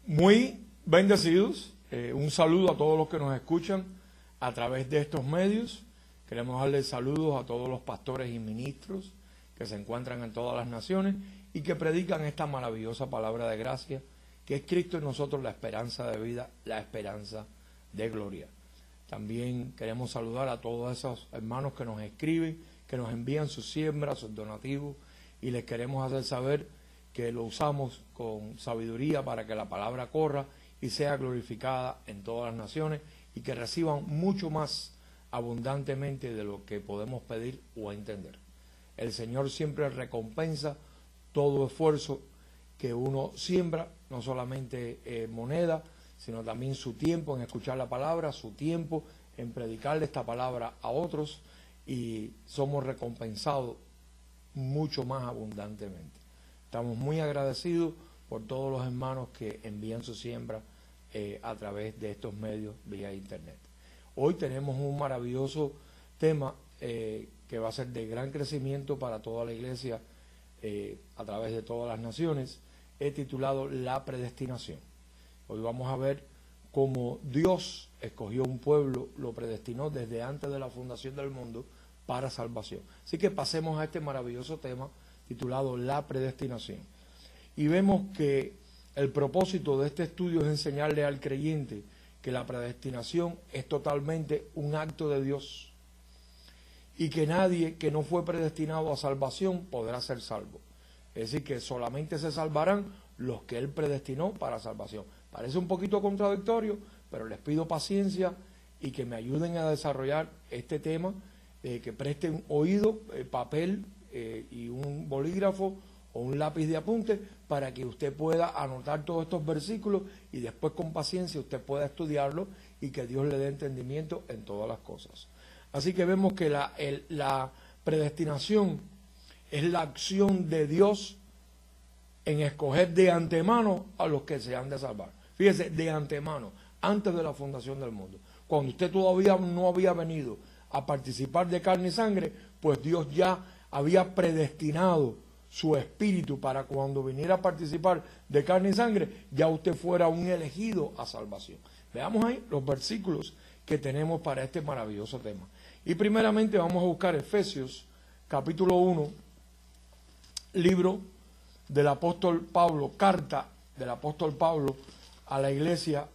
Muy bendecidos. Un saludo a todos los que nos escuchan a través de estos medios. Queremos darles saludos a todos los pastores y ministros que se encuentran en todas las naciones y que predican esta maravillosa palabra de gracia, que es Cristo en nosotros, la esperanza de vida, la esperanza de gloria. También queremos saludar a todos esos hermanos que nos escriben, que nos envían sus siembras, sus donativos, y les queremos hacer saber que lo usamos con sabiduría para que la palabra corra y sea glorificada en todas las naciones y que reciban mucho más abundantemente de lo que podemos pedir o entender. El Señor siempre recompensa todo esfuerzo que uno siembra, no solamente moneda, sino también su tiempo en escuchar la palabra, su tiempo en predicarle esta palabra a otros, y somos recompensados mucho más abundantemente. Estamos muy agradecidos por todos los hermanos que envían su siembra a través de estos medios vía internet. Hoy tenemos un maravilloso tema que va a ser de gran crecimiento para toda la iglesia a través de todas las naciones. He titulado La predestinación. Hoy vamos a ver cómo Dios escogió un pueblo, lo predestinó desde antes de la fundación del mundo para salvación. Así que pasemos a este maravilloso tema titulado La predestinación. Y vemos que el propósito de este estudio es enseñarle al creyente que la predestinación es totalmente un acto de Dios y que nadie que no fue predestinado a salvación podrá ser salvo. Es decir, que solamente se salvarán los que Él predestinó para salvación. Parece un poquito contradictorio, pero les pido paciencia y que me ayuden a desarrollar este tema, que presten oído, papel y un bolígrafo o un lápiz de apunte para que usted pueda anotar todos estos versículos y después con paciencia usted pueda estudiarlo y que Dios le dé entendimiento en todas las cosas. Así que vemos que la predestinación es la acción de Dios en escoger de antemano a los que se han de salvar. Fíjese, de antemano, antes de la fundación del mundo. Cuando usted todavía no había venido a participar de carne y sangre, pues Dios ya había predestinado su espíritu para cuando viniera a participar de carne y sangre, ya usted fuera un elegido a salvación. Veamos ahí los versículos que tenemos para este maravilloso tema. Y primeramente vamos a buscar Efesios capítulo 1, libro del apóstol Pablo, carta del apóstol Pablo a la iglesia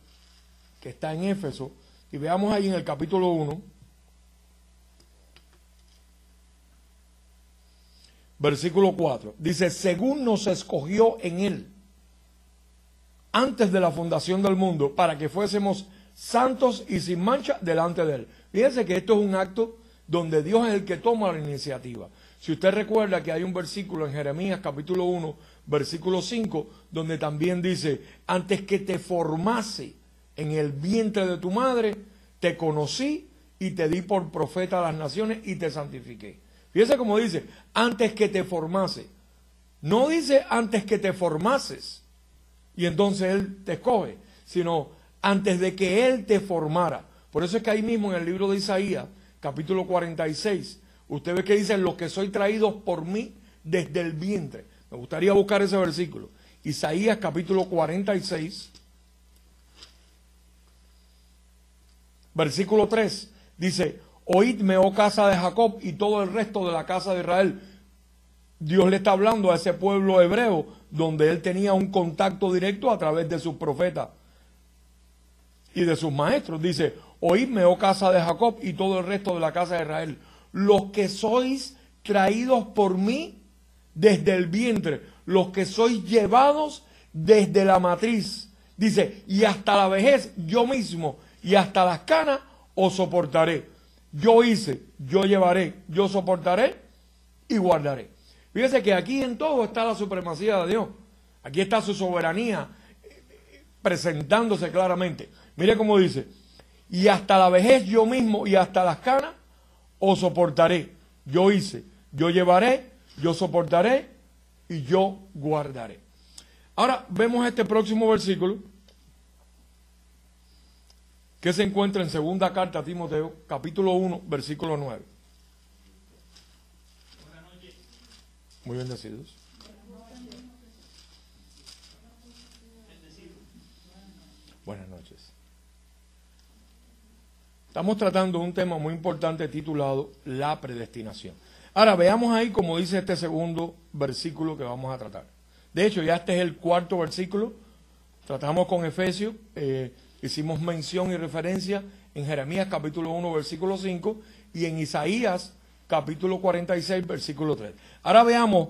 que está en Éfeso, y veamos ahí en el capítulo 1, versículo 4, dice: según nos escogió en Él, antes de la fundación del mundo, para que fuésemos santos y sin mancha delante de Él. Fíjense que esto es un acto donde Dios es el que toma la iniciativa. Si usted recuerda que hay un versículo en Jeremías capítulo 1, versículo 5, donde también dice: antes que te formase en el vientre de tu madre, te conocí y te di por profeta a las naciones y te santifiqué. Fíjese cómo dice, antes que te formase. No dice antes que te formases y entonces Él te escoge, sino antes de que Él te formara. Por eso es que ahí mismo en el libro de Isaías, capítulo 46, usted ve que dice: los que soy traídos por mí desde el vientre. Me gustaría buscar ese versículo. Isaías capítulo 46, versículo 3, dice: oídme, oh casa de Jacob, y todo el resto de la casa de Israel. Dios le está hablando a ese pueblo hebreo donde él tenía un contacto directo a través de sus profetas y de sus maestros. Dice: oídme, oh casa de Jacob, y todo el resto de la casa de Israel, los que sois traídos por mí desde el vientre, los que sois llevados desde la matriz. Dice: y hasta la vejez yo mismo, y hasta las canas os soportaré. Yo hice, yo llevaré, yo soportaré y guardaré. Fíjese que aquí en todo está la supremacía de Dios. Aquí está su soberanía presentándose claramente. Mire cómo dice: y hasta la vejez yo mismo y hasta las canas os soportaré. Yo hice, yo llevaré, yo soportaré y yo guardaré. Ahora vemos este próximo versículo que se encuentra en segunda carta a Timoteo, capítulo 1, versículo 9. Muy bendecidos. noches. Estamos tratando un tema muy importante titulado la predestinación. Ahora veamos ahí como dice este segundo versículo que vamos a tratar. De hecho, ya este es el cuarto versículo. Tratamos con Efesios, hicimos mención y referencia en Jeremías capítulo 1 versículo 5 y en Isaías capítulo 46 versículo 3. Ahora veamos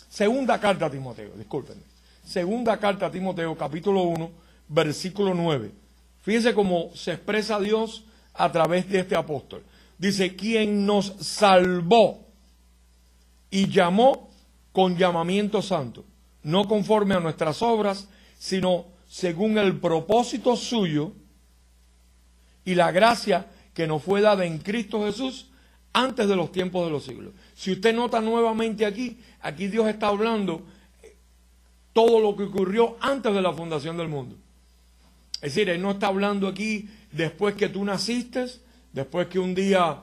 segunda carta a Timoteo, discúlpenme. Segunda carta a Timoteo capítulo 1 versículo 9. Fíjense cómo se expresa Dios a través de este apóstol. Dice, quien nos salvó y llamó con llamamiento santo, no conforme a nuestras obras, sino según el propósito suyo y la gracia que nos fue dada en Cristo Jesús antes de los tiempos de los siglos. Si usted nota nuevamente aquí Dios está hablando todo lo que ocurrió antes de la fundación del mundo. Es decir, Él no está hablando aquí después que tú naciste, después que un día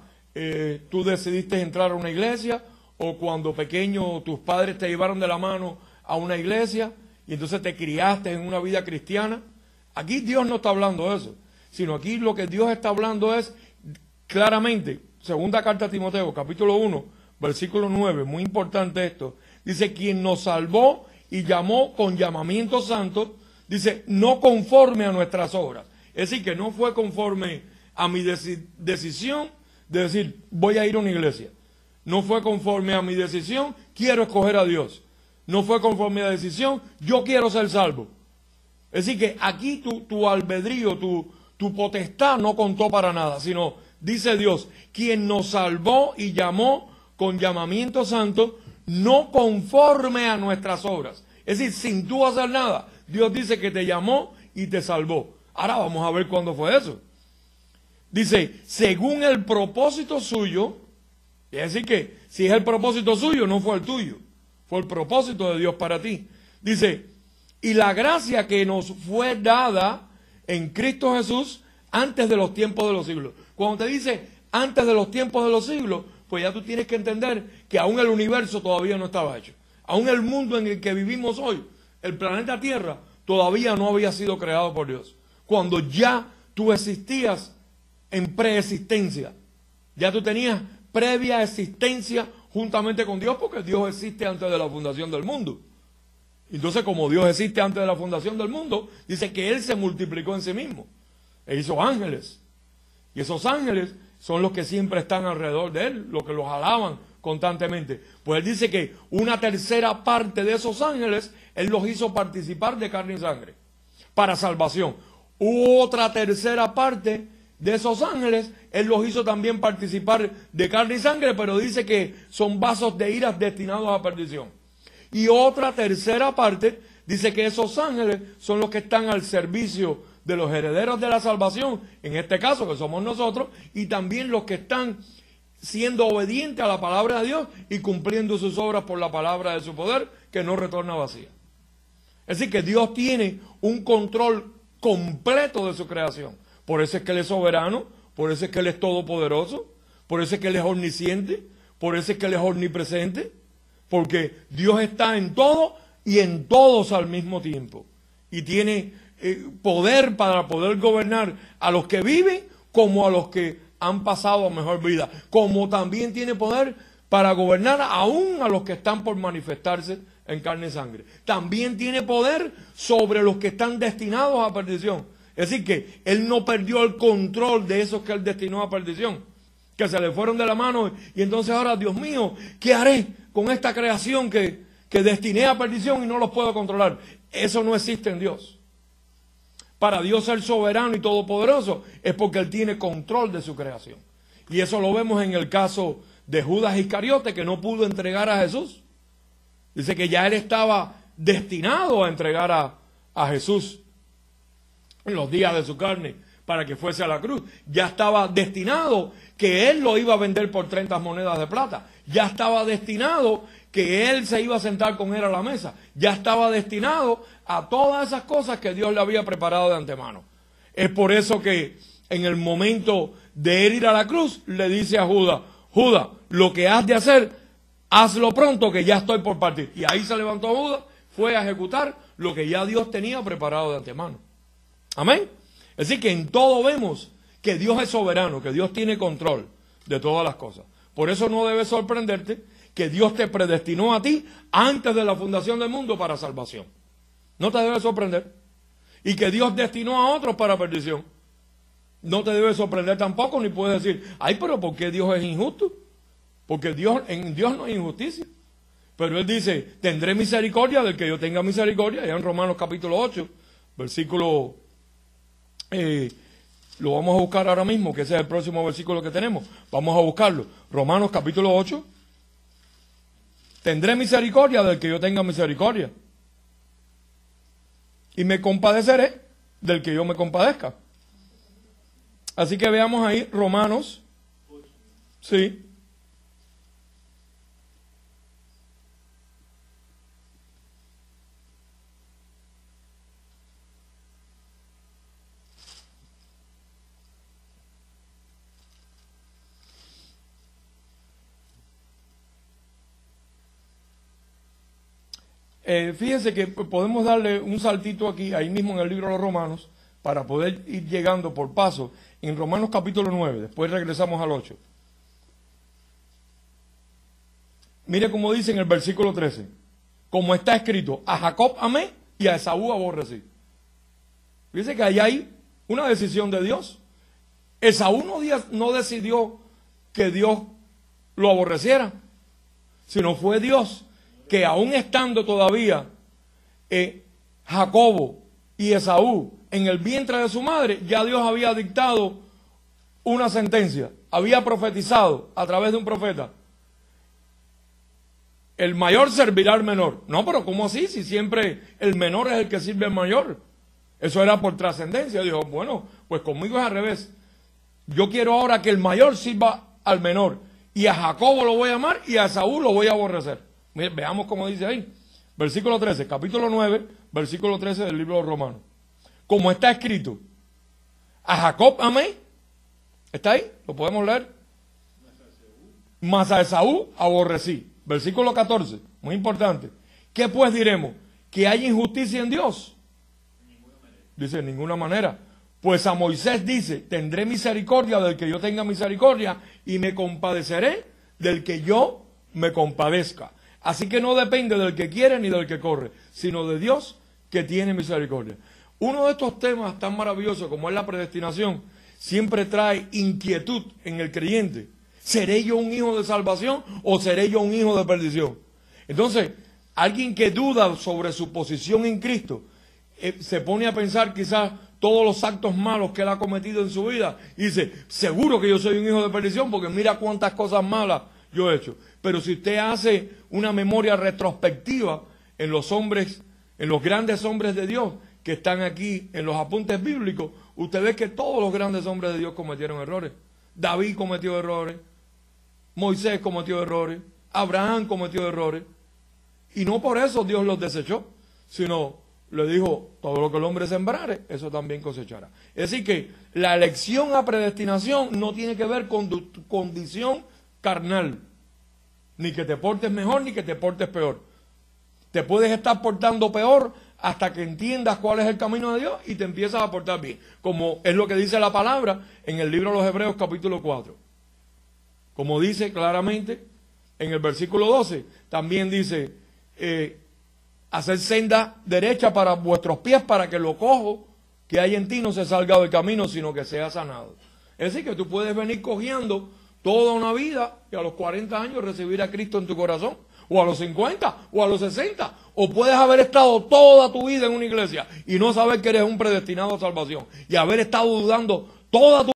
tú decidiste entrar a una iglesia, o cuando pequeño tus padres te llevaron de la mano a una iglesia y entonces te criaste en una vida cristiana. Aquí Dios no está hablando de eso, sino aquí lo que Dios está hablando es claramente, segunda carta a Timoteo, capítulo 1, versículo 9, muy importante esto, dice, quien nos salvó y llamó con llamamiento santo, dice, no conforme a nuestras obras. Es decir, que no fue conforme a mi decisión de decir, voy a ir a una iglesia. No fue conforme a mi decisión, quiero escoger a Dios. No fue conforme a la decisión, yo quiero ser salvo. Es decir, que aquí tu albedrío, tu potestad no contó para nada, sino, dice Dios, quien nos salvó y llamó con llamamiento santo, no conforme a nuestras obras. Es decir, sin tú hacer nada, Dios dice que te llamó y te salvó. Ahora vamos a ver cuándo fue eso. Dice, según el propósito suyo, es decir que si es el propósito suyo, no fue el tuyo, fue el propósito de Dios para ti. Dice, y la gracia que nos fue dada en Cristo Jesús antes de los tiempos de los siglos. Cuando te dice antes de los tiempos de los siglos, pues ya tú tienes que entender que aún el universo todavía no estaba hecho. Aún el mundo en el que vivimos hoy, el planeta Tierra, todavía no había sido creado por Dios. Cuando ya tú existías en preexistencia, ya tú tenías previa existencia juntamente con Dios, porque Dios existe antes de la fundación del mundo. Entonces, como Dios existe antes de la fundación del mundo, dice que Él se multiplicó en sí mismo. Él hizo ángeles. Y esos ángeles son los que siempre están alrededor de Él, los que los alaban constantemente. Pues Él dice que una tercera parte de esos ángeles, Él los hizo participar de carne y sangre, para salvación. Otra tercera parte de esos ángeles, Él los hizo también participar de carne y sangre, pero dice que son vasos de ira destinados a perdición. Y otra tercera parte dice que esos ángeles son los que están al servicio de los herederos de la salvación, en este caso que somos nosotros, y también los que están siendo obedientes a la palabra de Dios y cumpliendo sus obras por la palabra de su poder, que no retorna vacía. Es decir, que Dios tiene un control completo de su creación. Por eso es que Él es soberano, por eso es que Él es todopoderoso, por eso es que Él es omnisciente, por eso es que Él es omnipresente, porque Dios está en todo y en todos al mismo tiempo. Y tiene poder para poder gobernar a los que viven como a los que han pasado mejor vida. Como también tiene poder para gobernar aún a los que están por manifestarse en carne y sangre. También tiene poder sobre los que están destinados a perdición. Es decir, que Él no perdió el control de esos que Él destinó a perdición, que se le fueron de la mano y entonces ahora, Dios mío, ¿qué haré con esta creación que destiné a perdición y no los puedo controlar? Eso no existe en Dios. Para Dios ser soberano y todopoderoso es porque Él tiene control de su creación. Y eso lo vemos en el caso de Judas Iscariote, que no pudo entregar a Jesús. Dice que ya él estaba destinado a entregar a Jesús en los días de su carne para que fuese a la cruz. Ya estaba destinado que él lo iba a vender por 30 monedas de plata. Ya estaba destinado que él se iba a sentar con él a la mesa. Ya estaba destinado a todas esas cosas que Dios le había preparado de antemano. Es por eso que en el momento de él ir a la cruz, le dice a Judas, Judas, lo que has de hacer, hazlo pronto que ya estoy por partir. Y ahí se levantó Judas, fue a ejecutar lo que ya Dios tenía preparado de antemano. Amén. Es decir, que en todo vemos que Dios es soberano, que Dios tiene control de todas las cosas. Por eso no debe sorprenderte que Dios te predestinó a ti antes de la fundación del mundo para salvación. No te debe sorprender. Y que Dios destinó a otros para perdición. No te debe sorprender tampoco, ni puedes decir, ay, pero ¿por qué Dios es injusto? Porque en Dios no hay injusticia. Pero Él dice, tendré misericordia del que yo tenga misericordia. Allá en Romanos capítulo 8, versículo, lo vamos a buscar ahora mismo, que ese es el próximo versículo que tenemos. Vamos a buscarlo. Romanos capítulo 8. Tendré misericordia del que yo tenga misericordia. Y me compadeceré del que yo me compadezca. Así que veamos ahí Romanos. Sí. Fíjense que podemos darle un saltito aquí, ahí mismo en el libro de los Romanos, para poder ir llegando por paso en Romanos capítulo 9, después regresamos al 8. Mire cómo dice en el versículo 13, como está escrito, a Jacob amé y a Esaú aborrecí. Fíjense que ahí hay una decisión de Dios. Esaú no decidió que Dios lo aborreciera, sino fue Dios que aún estando todavía Jacobo y Esaú en el vientre de su madre, ya Dios había dictado una sentencia, había profetizado a través de un profeta. El mayor servirá al menor. No, pero ¿cómo así? Si siempre el menor es el que sirve al mayor. Eso era por trascendencia. Dijo, bueno, pues conmigo es al revés. Yo quiero ahora que el mayor sirva al menor. Y a Jacobo lo voy a amar y a Esaú lo voy a aborrecer. Veamos cómo dice ahí. Versículo 13, capítulo 9, versículo 13 del libro de Romanos. Como está escrito, a Jacob amé. ¿Está ahí? ¿Lo podemos leer? Mas a Esaú aborrecí. Versículo 14, muy importante. ¿Qué pues diremos? ¿Que hay injusticia en Dios? Dice, en ninguna manera. Pues a Moisés dice, tendré misericordia del que yo tenga misericordia y me compadeceré del que yo me compadezca. Así que no depende del que quiere ni del que corre, sino de Dios que tiene misericordia. Uno de estos temas tan maravillosos como es la predestinación, siempre trae inquietud en el creyente. ¿Seré yo un hijo de salvación o seré yo un hijo de perdición? Entonces, alguien que duda sobre su posición en Cristo, se pone a pensar quizás todos los actos malos que él ha cometido en su vida y dice, seguro que yo soy un hijo de perdición porque mira cuántas cosas malas yo he hecho. Pero si usted hace una memoria retrospectiva en los hombres, en los grandes hombres de Dios que están aquí en los apuntes bíblicos, usted ve que todos los grandes hombres de Dios cometieron errores. David cometió errores, Moisés cometió errores, Abraham cometió errores. Y no por eso Dios los desechó, sino le dijo, todo lo que el hombre sembrare, eso también cosechará. Es decir que la elección a predestinación no tiene que ver con tu condición carnal. Ni que te portes mejor, ni que te portes peor. Te puedes estar portando peor hasta que entiendas cuál es el camino de Dios y te empiezas a portar bien. Como es lo que dice la palabra en el libro de los Hebreos capítulo 4. Como dice claramente en el versículo 12, también dice, hacer senda derecha para vuestros pies para que lo cojo que hay en ti no se salga del camino, sino que sea sanado. Es decir, que tú puedes venir cogiendo toda una vida y a los 40 años recibir a Cristo en tu corazón, o a los 50, o a los 60, o puedes haber estado toda tu vida en una iglesia y no saber que eres un predestinado a salvación, y haber estado dudando toda tu